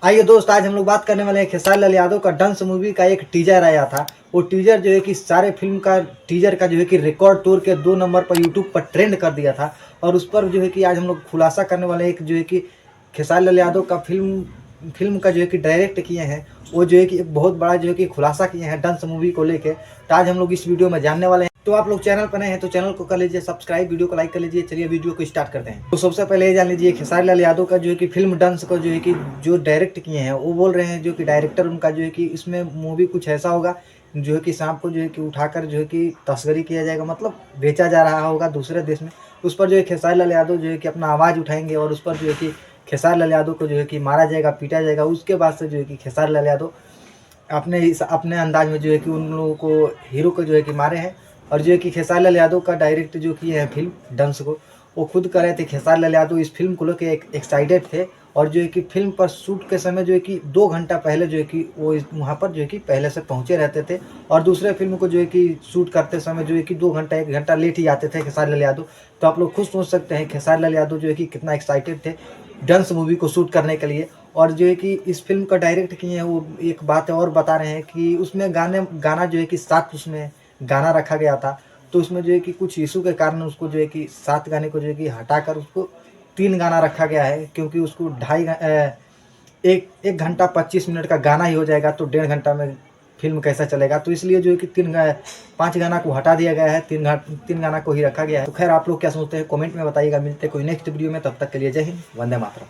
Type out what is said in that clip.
आइए दोस्त, आज हम लोग बात करने वाले हैं खेसारी लाल यादव का डंस मूवी का एक टीजर आया था। वो टीजर जो है कि सारे फिल्म का टीजर का जो है कि रिकॉर्ड तोड़ के 2 नंबर पर यूट्यूब पर ट्रेंड कर दिया था। और उस पर जो है कि आज हम लोग खुलासा करने वाले हैं, एक जो है कि खेसारी लाल यादव का फिल्म का जो है कि डायरेक्ट किए हैं। वो जो है कि एक बहुत बड़ा जो है कि खुलासा किए हैं डंस मूवी को लेके। तो आज हम लोग इस वीडियो में जानने वाले हैं। तो आप लोग चैनल पर नए हैं तो चैनल को कर लीजिए सब्सक्राइब, वीडियो को लाइक कर लीजिए। चलिए वीडियो को स्टार्ट करते हैं। तो सबसे पहले ये जान लीजिए, खेसारी लाल यादव का जो है कि फिल्म डंस को जो है कि जो डायरेक्ट किए हैं, वो बोल रहे हैं जो कि डायरेक्टर उनका जो है कि इसमें मूवी कुछ ऐसा होगा जो है कि सांप को जो है कि उठाकर जो है कि तस्करी किया जाएगा, मतलब बेचा जा रहा होगा दूसरे देश में। उस पर जो है खेसारी लाल यादव जो है कि अपना आवाज़ उठाएंगे और उस पर जो है कि खेसारी लाल यादव को जो है कि मारा जाएगा, पीटा जाएगा। उसके बाद से जो है कि खेसारी लाल यादव अपने अंदाज में जो है कि उन लोगों को, हीरो को जो है कि मारे हैं। और जो है कि खेसारी लाल यादव का डायरेक्ट जो किए हैं फिल्म डंस को, वो खुद कर रहे थे। खेसारी लाल यादव इस फिल्म को लेकर एक्साइटेड थे। और जो है कि फिल्म पर शूट के समय जो है कि 2 घंटा पहले जो है कि वो वहाँ पर जो है कि पहले से पहुँचे रहते थे। और दूसरे फिल्म को जो है कि शूट करते समय जो है कि 2 घंटा 1 घंटा लेट ही आते थे खेसारी लाल यादव। तो आप लोग खुद सोच सकते हैं खेसारी लाल यादव जो है कि कितना एक्साइटेड थे डंस मूवी को शूट करने के लिए। और जो है कि इस फिल्म का डायरेक्ट किए हैं, वो एक बात और बता रहे हैं कि उसमें गाना जो है कि 7 उसमें गाना रखा गया था। तो उसमें जो है कि कुछ इशू के कारण उसको जो है कि 7 गाने को जो है कि हटाकर उसको 3 गाना रखा गया है। क्योंकि उसको 1 घंटा 25 मिनट का गाना ही हो जाएगा तो 1.5 घंटा में फिल्म कैसा चलेगा। तो इसलिए जो है कि 5 गाना को हटा दिया गया है, 3 गाना को ही रखा गया है। तो खैर आप लोग क्या सोचते हैं कमेंट में बताइएगा। मिलते हैं कोई नेक्स्ट वीडियो में, तब तक के लिए जय हिंद, वंदे मातरम।